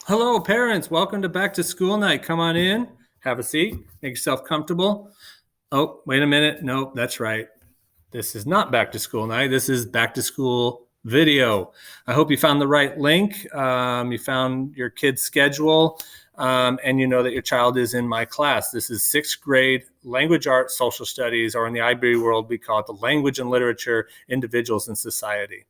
Hello, parents. Welcome to Back to School Night. Come on in, have a seat, make yourself comfortable. Oh, wait a minute. Nope, that's right. This is not Back to School Night. This is Back to School video. I hope you found the right link. You found your kid's schedule, and you know that your child is in my class. This is sixth grade language arts, social studies, or in the IB world, we call it the language and literature, individuals and society.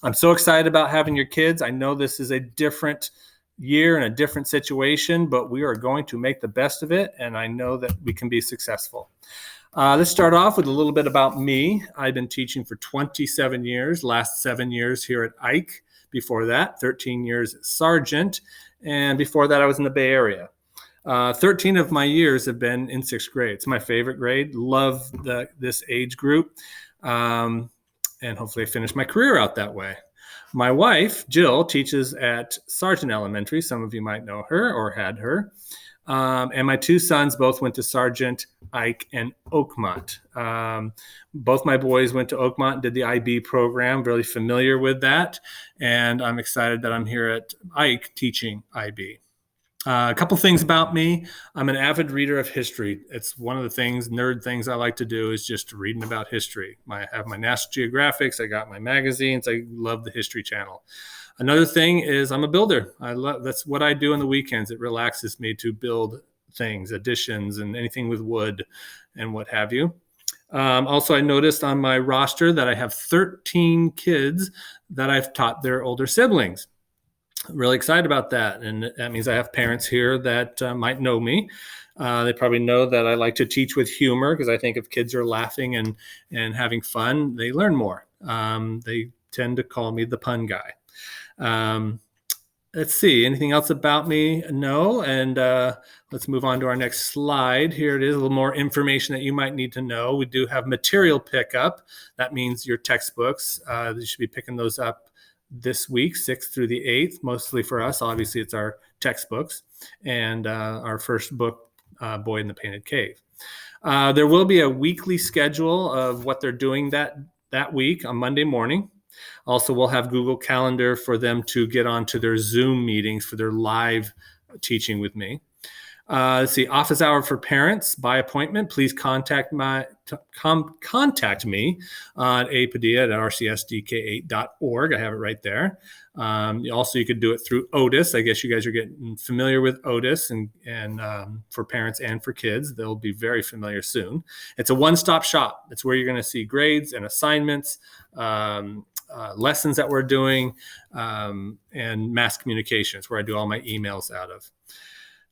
I'm so excited about having your kids. I know this is a different year and a different situation, but we are going to make the best of it, and I know that we can be successful. Let's start off with a little bit about me. I've been teaching for 27 years, last 7 years here at Ike. Before that, 13 years at Sargent, and before that I was in the Bay Area. 13 of my years have been in sixth grade. It's my favorite grade. Love this age group, and hopefully I finish my career out that way. My wife, Jill, teaches at Sargent Elementary. Some of you might know her or had her. And my two sons both went to Sargent, Ike, and Oakmont. Both my boys went to Oakmont and did the IB program, really familiar with that. And I'm excited that I'm here at Ike teaching IB. A couple things about me. I'm an avid reader of history. It's one of the nerd things I like to do is just reading about history. I have my National Geographics. I got my magazines. I love the History Channel. Another thing is I'm a builder. That's what I do on the weekends. It relaxes me to build things, additions, and anything with wood and what have you. Also, I noticed on my roster that I have 13 kids that I've taught their older siblings. Really excited about that. And that means I have parents here that might know me. They probably know that I like to teach with humor because I think if kids are laughing and having fun, they learn more. They tend to call me the pun guy. Let's see, anything else about me? No. And let's move on to our next slide. Here it is, a little more information that you might need to know. We do have material pickup. That means your textbooks. You should be picking those up this week, 6th through the 8th, mostly for us. Obviously, it's our textbooks and our first book, Boy in the Painted Cave. There will be a weekly schedule of what they're doing that week on Monday morning. Also, we'll have Google Calendar for them to get onto their Zoom meetings for their live teaching with me. Let's see, office hour for parents by appointment. Please contact me on apadilla@rcsdk8.org. I have it right there. Also, you could do it through Otis. I guess you guys are getting familiar with Otis, and for parents and for kids, they'll be very familiar soon. It's a one-stop shop. It's where you're going to see grades and assignments, lessons that we're doing, and mass communications, where I do all my emails out of.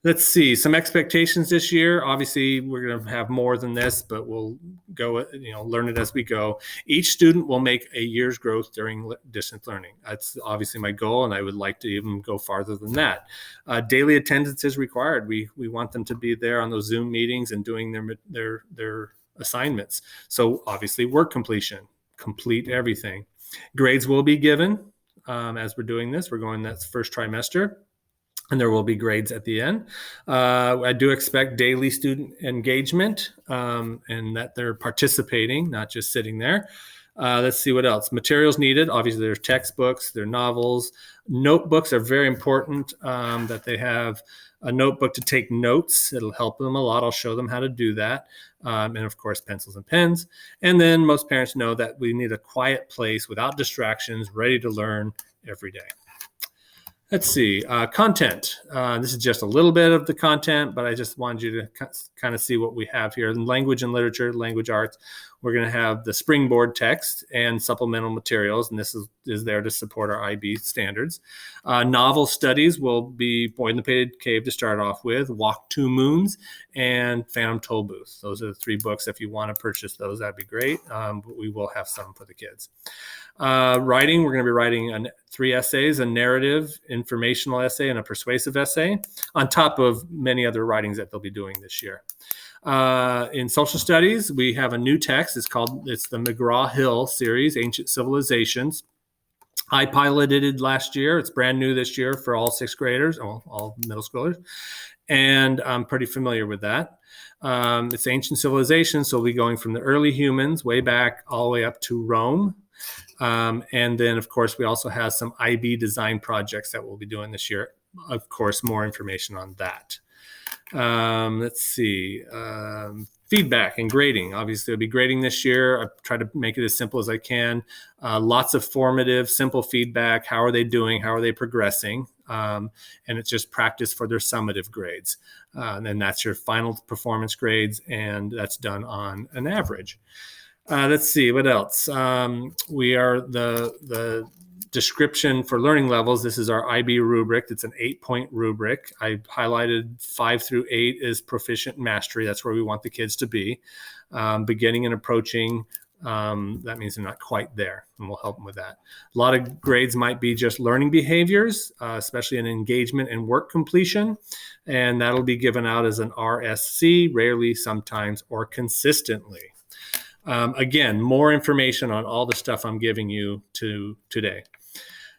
Let's see, some expectations this year. Obviously, we're going to have more than this, but we'll go, learn it as we go. Each student will make a year's growth during distance learning. That's obviously my goal, and I would like to even go farther than that. Daily attendance is required. We want them to be there on those Zoom meetings and doing their assignments. So obviously, work completion, complete everything. Grades will be given as we're doing this. We're going that first trimester. And there will be grades at the end. I do expect daily student engagement and that they're participating, not just sitting there. Let's see what else. Materials needed. Obviously, there's textbooks, there are novels. Notebooks are very important, that they have a notebook to take notes. It'll help them a lot. I'll show them how to do that. And of course, pencils and pens. And then most parents know that we need a quiet place without distractions, ready to learn every day. Let's see, content. This is just a little bit of the content, but I just wanted you to kind of see what we have here. In language and literature, language arts, we're going to have the springboard text and supplemental materials, and this is there to support our IB standards. Novel studies will be Boy in the Painted Cave to start off with, Walk Two Moons, and Phantom Toll Booth. Those are the 3 books. If you want to purchase those, that'd be great, but we will have some for the kids. Writing, we're going to be writing 3 essays, a narrative, informational essay, and a persuasive essay, on top of many other writings that they'll be doing this year. In social studies, we have a new text. It's the McGraw-Hill series, Ancient Civilizations. I piloted it last year. It's brand new this year for all 6th graders, all middle schoolers, and I'm pretty familiar with that. It's ancient civilizations, so we'll be going from the early humans way back all the way up to Rome. And then, of course, we also have some IB design projects that we'll be doing this year of course, more information on that. Let's see. Feedback and grading. Obviously, I'll be grading this year. I try to make it as simple as I can. Lots of formative, simple feedback. How are they doing? How are they progressing? And it's just practice for their summative grades. And then that's your final performance grades, and that's done on an average. Let's see, what else? We are the description for learning levels. This is our IB rubric. It's an 8-point rubric. I highlighted 5 through 8 is proficient mastery. That's where we want the kids to be. Beginning and approaching, that means they're not quite there, and we'll help them with that. A lot of grades might be just learning behaviors, especially in engagement and work completion, and that'll be given out as an RSC, rarely, sometimes, or consistently. Again, more information on all the stuff I'm giving you today.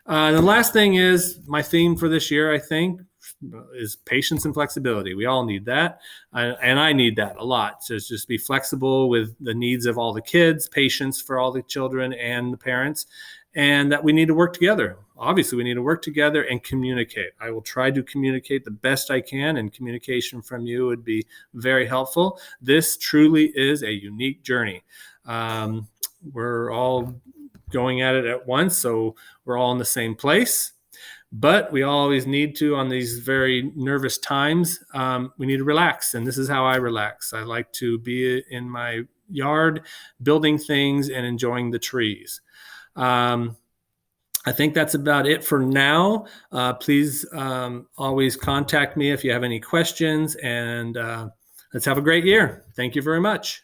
The last thing is my theme for this year, I think, is patience and flexibility. We all need that. And I need that a lot. So just be flexible with the needs of all the kids, patience for all the children and the parents, and that we need to work together. Obviously, we need to work together and communicate. I will try to communicate the best I can, and communication from you would be very helpful. This truly is a unique journey. We're all going at it at once, so we're all in the same place. But we always need to, on these very nervous times, we need to relax. And this is how I relax. I like to be in my yard, building things and enjoying the trees. I think that's about it for now. Please always contact me if you have any questions, and let's have a great year. Thank you very much.